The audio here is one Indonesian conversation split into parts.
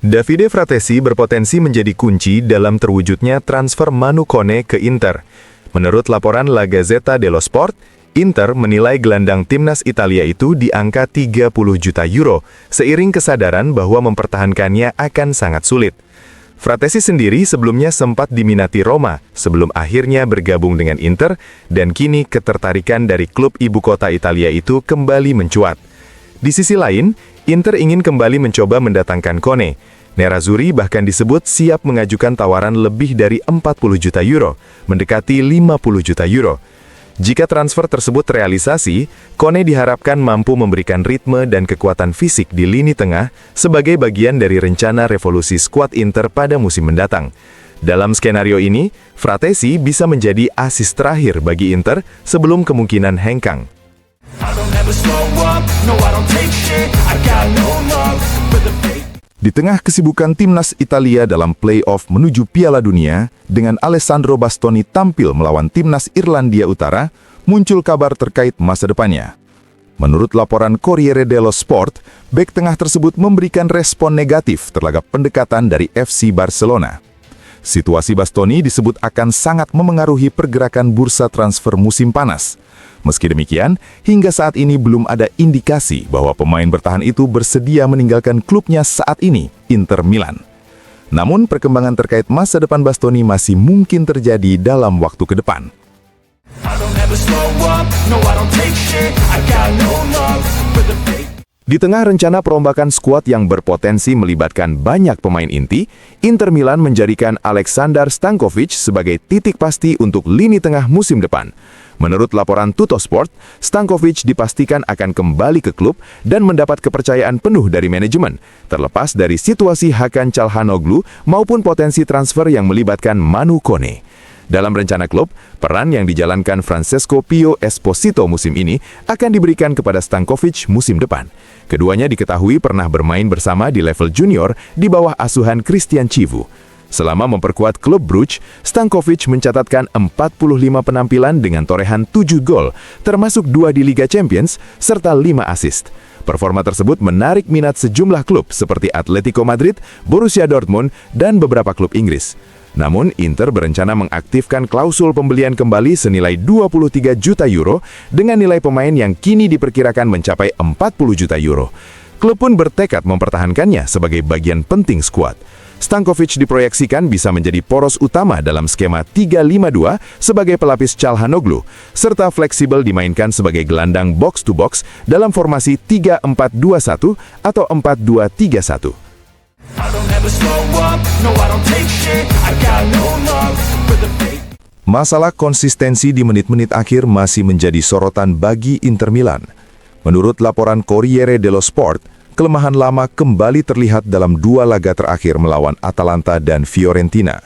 Davide Fratesi berpotensi menjadi kunci dalam terwujudnya transfer Manu Kone ke Inter. Menurut laporan La Gazzetta dello Sport, Inter menilai gelandang timnas Italia itu di angka 30 juta euro, seiring kesadaran bahwa mempertahankannya akan sangat sulit. Fratesi sendiri sebelumnya sempat diminati Roma, sebelum akhirnya bergabung dengan Inter, dan kini ketertarikan dari klub ibu kota Italia itu kembali mencuat. Di sisi lain, Inter ingin kembali mencoba mendatangkan Kone. Nerazzurri bahkan disebut siap mengajukan tawaran lebih dari 40 juta euro, mendekati 50 juta euro. Jika transfer tersebut realisasi, Kone diharapkan mampu memberikan ritme dan kekuatan fisik di lini tengah sebagai bagian dari rencana revolusi skuad Inter pada musim mendatang. Dalam skenario ini, Fratesi bisa menjadi asis terakhir bagi Inter sebelum kemungkinan hengkang. Di tengah kesibukan timnas Italia dalam play-off menuju Piala Dunia, dengan Alessandro Bastoni tampil melawan timnas Irlandia Utara, muncul kabar terkait masa depannya. Menurut laporan Corriere dello Sport, bek tengah tersebut memberikan respon negatif terhadap pendekatan dari FC Barcelona. Situasi Bastoni disebut akan sangat memengaruhi pergerakan bursa transfer musim panas. Meski demikian, hingga saat ini belum ada indikasi bahwa pemain bertahan itu bersedia meninggalkan klubnya saat ini, Inter Milan. Namun, perkembangan terkait masa depan Bastoni masih mungkin terjadi dalam waktu ke depan. Di tengah rencana perombakan skuad yang berpotensi melibatkan banyak pemain inti, Inter Milan menjadikan Aleksandar Stanković sebagai titik pasti untuk lini tengah musim depan. Menurut laporan Tuttosport, Stanković dipastikan akan kembali ke klub dan mendapat kepercayaan penuh dari manajemen, terlepas dari situasi Hakan Çalhanoğlu maupun potensi transfer yang melibatkan Manu Kone. Dalam rencana klub, peran yang dijalankan Francesco Pio Esposito musim ini akan diberikan kepada Stanković musim depan. Keduanya diketahui pernah bermain bersama di level junior di bawah asuhan Christian Chivu. Selama memperkuat klub Bruges, Stanković mencatatkan 45 penampilan dengan torehan 7 gol, termasuk 2 di Liga Champions, serta 5 assist. Performa tersebut menarik minat sejumlah klub seperti Atletico Madrid, Borussia Dortmund, dan beberapa klub Inggris. Namun, Inter berencana mengaktifkan klausul pembelian kembali senilai 23 juta euro dengan nilai pemain yang kini diperkirakan mencapai 40 juta euro. Klub pun bertekad mempertahankannya sebagai bagian penting skuad. Stanković diproyeksikan bisa menjadi poros utama dalam skema 3-5-2 sebagai pelapis Çalhanoğlu, serta fleksibel dimainkan sebagai gelandang box-to-box dalam formasi 3-4-2-1 atau 4-2-3-1. Masalah konsistensi di menit-menit akhir masih menjadi sorotan bagi Inter Milan. Menurut laporan Corriere dello Sport, kelemahan lama kembali terlihat dalam 2 laga terakhir melawan Atalanta dan Fiorentina.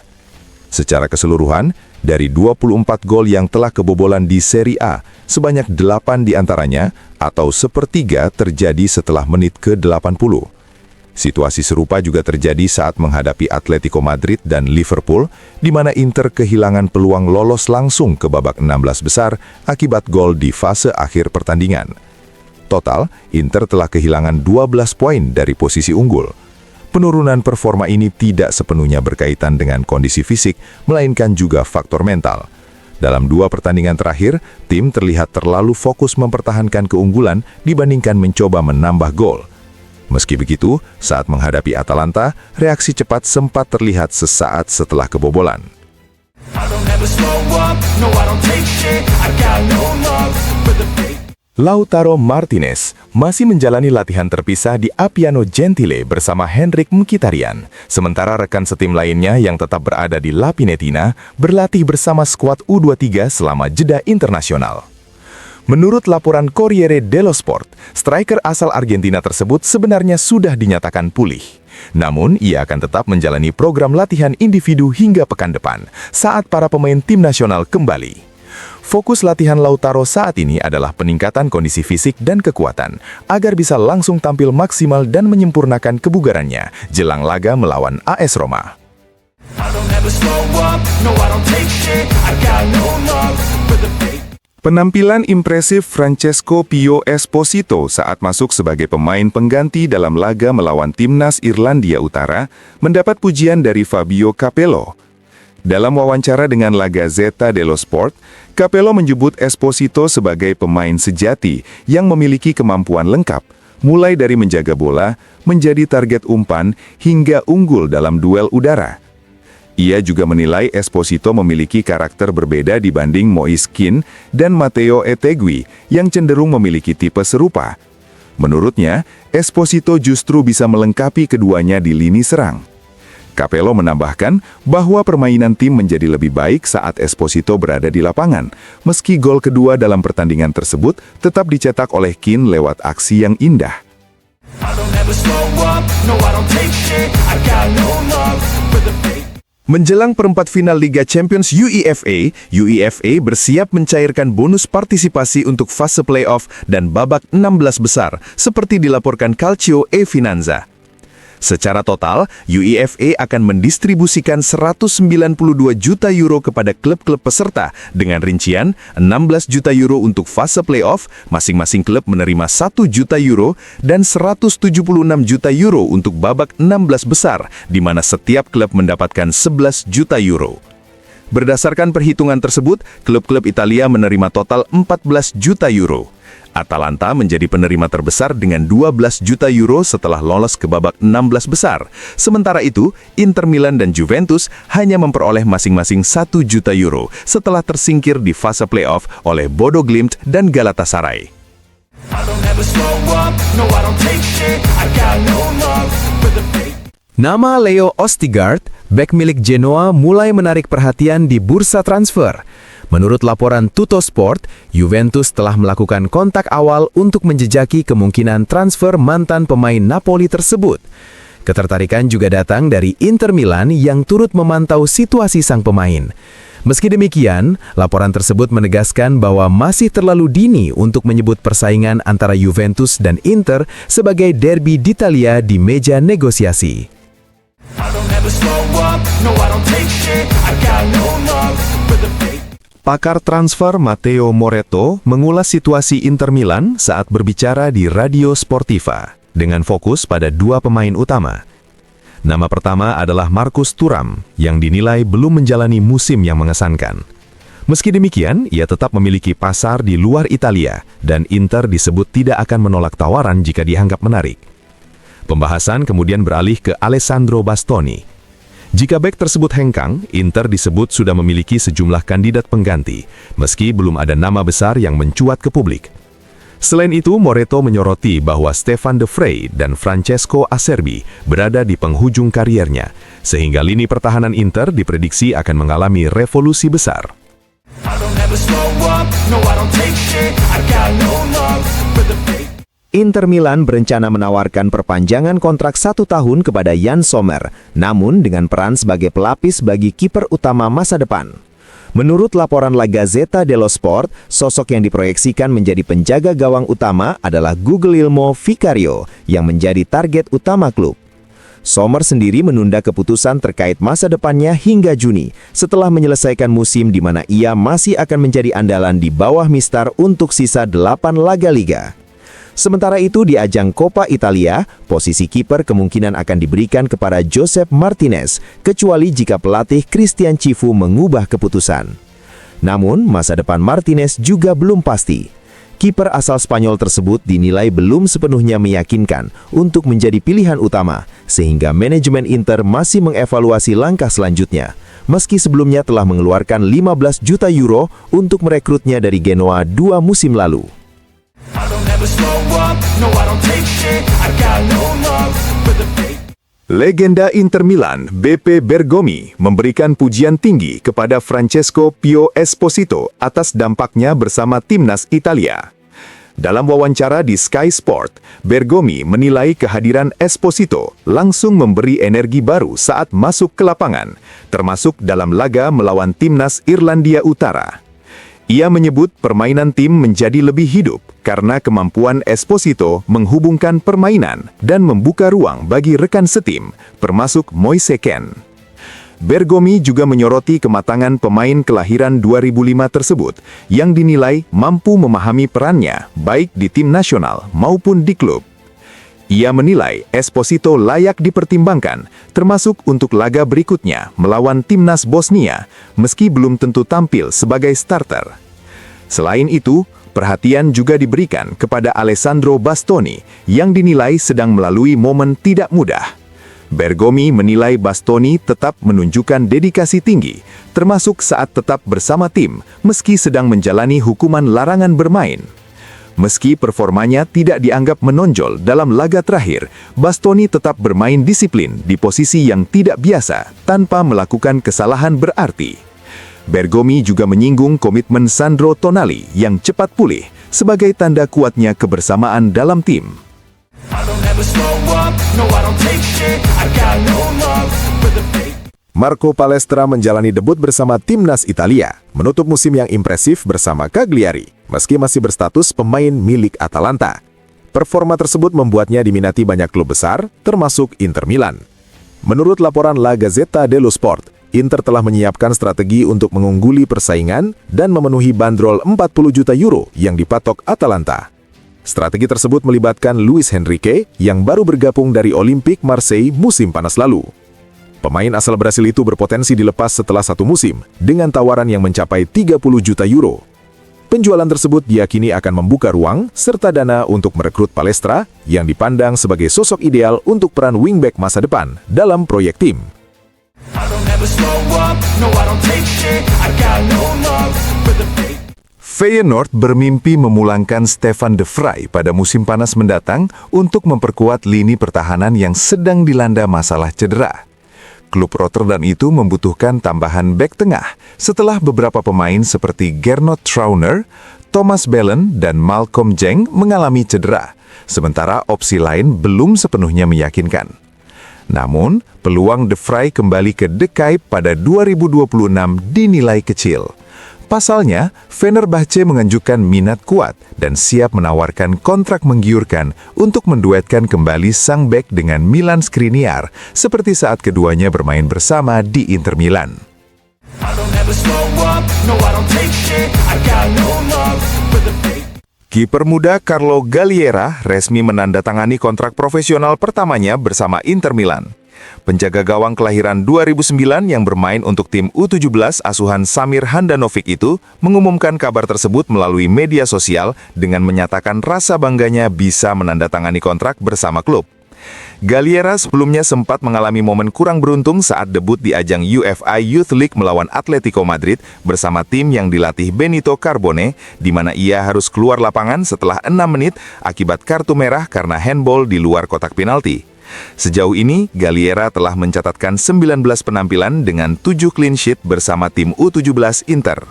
Secara keseluruhan, dari 24 gol yang telah kebobolan di Serie A, sebanyak 8 diantaranya atau sepertiga terjadi setelah menit ke-80. Situasi serupa juga terjadi saat menghadapi Atletico Madrid dan Liverpool, di mana Inter kehilangan peluang lolos langsung ke babak 16 besar akibat gol di fase akhir pertandingan. Total, Inter telah kehilangan 12 poin dari posisi unggul. Penurunan performa ini tidak sepenuhnya berkaitan dengan kondisi fisik, melainkan juga faktor mental. Dalam 2 pertandingan terakhir, tim terlihat terlalu fokus mempertahankan keunggulan dibandingkan mencoba menambah gol. Meski begitu, saat menghadapi Atalanta, reaksi cepat sempat terlihat sesaat setelah kebobolan. Lautaro Martinez masih menjalani latihan terpisah di Appiano Gentile bersama Henrikh Mkhitaryan, sementara rekan setim lainnya yang tetap berada di La Pinetina berlatih bersama skuad U23 selama jeda internasional. Menurut laporan Corriere dello Sport, striker asal Argentina tersebut sebenarnya sudah dinyatakan pulih. Namun, ia akan tetap menjalani program latihan individu hingga pekan depan, saat para pemain tim nasional kembali. Fokus latihan Lautaro saat ini adalah peningkatan kondisi fisik dan kekuatan, agar bisa langsung tampil maksimal dan menyempurnakan kebugarannya jelang laga melawan AS Roma. Penampilan impresif Francesco Pio Esposito saat masuk sebagai pemain pengganti dalam laga melawan timnas Irlandia Utara mendapat pujian dari Fabio Capello. Dalam wawancara dengan La Gazzetta dello Sport, Capello menyebut Esposito sebagai pemain sejati yang memiliki kemampuan lengkap, mulai dari menjaga bola, menjadi target umpan, hingga unggul dalam duel udara. Ia juga menilai Esposito memiliki karakter berbeda dibanding Moise Kean dan Matteo Ettegui yang cenderung memiliki tipe serupa. Menurutnya, Esposito justru bisa melengkapi keduanya di lini serang. Capello menambahkan bahwa permainan tim menjadi lebih baik saat Esposito berada di lapangan, meski gol kedua dalam pertandingan tersebut tetap dicetak oleh Kean lewat aksi yang indah. Menjelang perempat final Liga Champions UEFA bersiap mencairkan bonus partisipasi untuk fase playoff dan babak 16 besar, seperti dilaporkan Calcio e Finanza. Secara total, UEFA akan mendistribusikan 192 juta euro kepada klub-klub peserta, dengan rincian 16 juta euro untuk fase playoff, masing-masing klub menerima 1 juta euro, dan 176 juta euro untuk babak 16 besar, di mana setiap klub mendapatkan 11 juta euro. Berdasarkan perhitungan tersebut, klub-klub Italia menerima total 14 juta euro. Atalanta menjadi penerima terbesar dengan 12 juta euro setelah lolos ke babak 16 besar. Sementara itu, Inter Milan dan Juventus hanya memperoleh masing-masing 1 juta euro setelah tersingkir di fase playoff oleh Bodo Glimt dan Galatasaray. Nama Leo Ostigard, bek milik Genoa, mulai menarik perhatian di bursa transfer. Menurut laporan Tuttosport, Juventus telah melakukan kontak awal untuk menjejaki kemungkinan transfer mantan pemain Napoli tersebut. Ketertarikan juga datang dari Inter Milan yang turut memantau situasi sang pemain. Meski demikian, laporan tersebut menegaskan bahwa masih terlalu dini untuk menyebut persaingan antara Juventus dan Inter sebagai derby d'Italia di meja negosiasi. Pakar transfer Matteo Moretto mengulas situasi Inter Milan saat berbicara di Radio Sportiva, dengan fokus pada dua pemain utama. Nama pertama adalah Marcus Thuram, yang dinilai belum menjalani musim yang mengesankan. Meski demikian, ia tetap memiliki pasar di luar Italia, dan Inter disebut tidak akan menolak tawaran jika dianggap menarik. Pembahasan kemudian beralih ke Alessandro Bastoni. Jika bek tersebut hengkang, Inter disebut sudah memiliki sejumlah kandidat pengganti, meski belum ada nama besar yang mencuat ke publik. Selain itu, Moretto menyoroti bahwa Stefan De Vrij dan Francesco Acerbi berada di penghujung kariernya, sehingga lini pertahanan Inter diprediksi akan mengalami revolusi besar. Inter Milan berencana menawarkan perpanjangan kontrak 1 tahun kepada Yann Sommer, namun dengan peran sebagai pelapis bagi kiper utama masa depan. Menurut laporan La Gazzetta dello Sport, sosok yang diproyeksikan menjadi penjaga gawang utama adalah Guglielmo Vicario, yang menjadi target utama klub. Sommer sendiri menunda keputusan terkait masa depannya hingga Juni, setelah menyelesaikan musim di mana ia masih akan menjadi andalan di bawah Mistar untuk sisa 8 laga liga. Sementara itu di ajang Coppa Italia, posisi kiper kemungkinan akan diberikan kepada Josep Martinez, kecuali jika pelatih Christian Chifu mengubah keputusan. Namun, masa depan Martinez juga belum pasti. Kiper asal Spanyol tersebut dinilai belum sepenuhnya meyakinkan untuk menjadi pilihan utama, sehingga manajemen Inter masih mengevaluasi langkah selanjutnya, meski sebelumnya telah mengeluarkan 15 juta euro untuk merekrutnya dari Genoa 2 musim lalu. Legenda Inter Milan, BP Bergomi, memberikan pujian tinggi kepada Francesco Pio Esposito atas dampaknya bersama timnas Italia. Dalam wawancara di Sky Sport, Bergomi menilai kehadiran Esposito langsung memberi energi baru saat masuk ke lapangan, termasuk dalam laga melawan timnas Irlandia Utara. Ia menyebut permainan tim menjadi lebih hidup karena kemampuan Esposito menghubungkan permainan dan membuka ruang bagi rekan setim, termasuk Moise Kean. Bergomi juga menyoroti kematangan pemain kelahiran 2005 tersebut yang dinilai mampu memahami perannya baik di tim nasional maupun di klub. Ia menilai Esposito layak dipertimbangkan, termasuk untuk laga berikutnya melawan timnas Bosnia, meski belum tentu tampil sebagai starter. Selain itu, perhatian juga diberikan kepada Alessandro Bastoni yang dinilai sedang melalui momen tidak mudah. Bergomi menilai Bastoni tetap menunjukkan dedikasi tinggi, termasuk saat tetap bersama tim meski sedang menjalani hukuman larangan bermain. Meski performanya tidak dianggap menonjol dalam laga terakhir, Bastoni tetap bermain disiplin di posisi yang tidak biasa tanpa melakukan kesalahan berarti. Bergomi juga menyinggung komitmen Sandro Tonali yang cepat pulih sebagai tanda kuatnya kebersamaan dalam tim. Marco Palestra menjalani debut bersama timnas Italia, menutup musim yang impresif bersama Cagliari, meski masih berstatus pemain milik Atalanta. Performa tersebut membuatnya diminati banyak klub besar, termasuk Inter Milan. Menurut laporan La Gazzetta dello Sport, Inter telah menyiapkan strategi untuk mengungguli persaingan dan memenuhi bandrol 40 juta euro yang dipatok Atalanta. Strategi tersebut melibatkan Luis Henrique yang baru bergabung dari Olympique Marseille musim panas lalu. Pemain asal Brasil itu berpotensi dilepas setelah 1 musim dengan tawaran yang mencapai 30 juta euro. Penjualan tersebut diyakini akan membuka ruang serta dana untuk merekrut Palestra yang dipandang sebagai sosok ideal untuk peran wingback masa depan dalam proyek tim. Feyenoord bermimpi memulangkan Stefan de Vrij pada musim panas mendatang untuk memperkuat lini pertahanan yang sedang dilanda masalah cedera. Klub Rotterdam itu membutuhkan tambahan bek tengah setelah beberapa pemain seperti Gernot Trauner, Thomas Bellen, dan Malcolm Jeng mengalami cedera, sementara opsi lain belum sepenuhnya meyakinkan. Namun, peluang de Vrij kembali ke De Kuip pada 2026 dinilai kecil. Pasalnya, Fenerbahce menunjukkan minat kuat dan siap menawarkan kontrak menggiurkan untuk menduetkan kembali sang bek dengan Milan Skriniar seperti saat keduanya bermain bersama di Inter Milan. Kiper muda Carlo Galliera resmi menandatangani kontrak profesional pertamanya bersama Inter Milan. Penjaga gawang kelahiran 2009 yang bermain untuk tim U17 asuhan Samir Handanovic itu mengumumkan kabar tersebut melalui media sosial dengan menyatakan rasa bangganya bisa menandatangani kontrak bersama klub. Galliera sebelumnya sempat mengalami momen kurang beruntung saat debut di ajang UEFA Youth League melawan Atletico Madrid bersama tim yang dilatih Benito Carbone, di mana ia harus keluar lapangan setelah 6 menit akibat kartu merah karena handball di luar kotak penalti. Sejauh ini, Galliera telah mencatatkan 19 penampilan dengan 7 clean sheet bersama tim U17 Inter.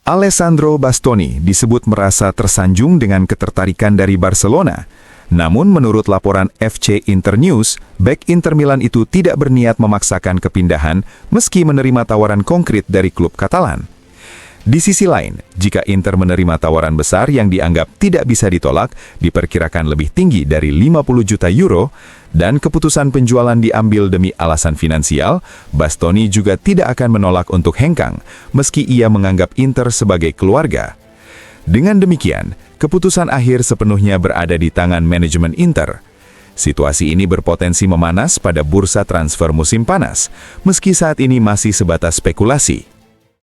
Alessandro Bastoni disebut merasa tersanjung dengan ketertarikan dari Barcelona. Namun menurut laporan FC Internews, bek Inter Milan itu tidak berniat memaksakan kepindahan meski menerima tawaran konkret dari klub Katalan. Di sisi lain, jika Inter menerima tawaran besar yang dianggap tidak bisa ditolak, diperkirakan lebih tinggi dari 50 juta euro, dan keputusan penjualan diambil demi alasan finansial, Bastoni juga tidak akan menolak untuk hengkang, meski ia menganggap Inter sebagai keluarga. Dengan demikian, keputusan akhir sepenuhnya berada di tangan manajemen Inter. Situasi ini berpotensi memanas pada bursa transfer musim panas, meski saat ini masih sebatas spekulasi.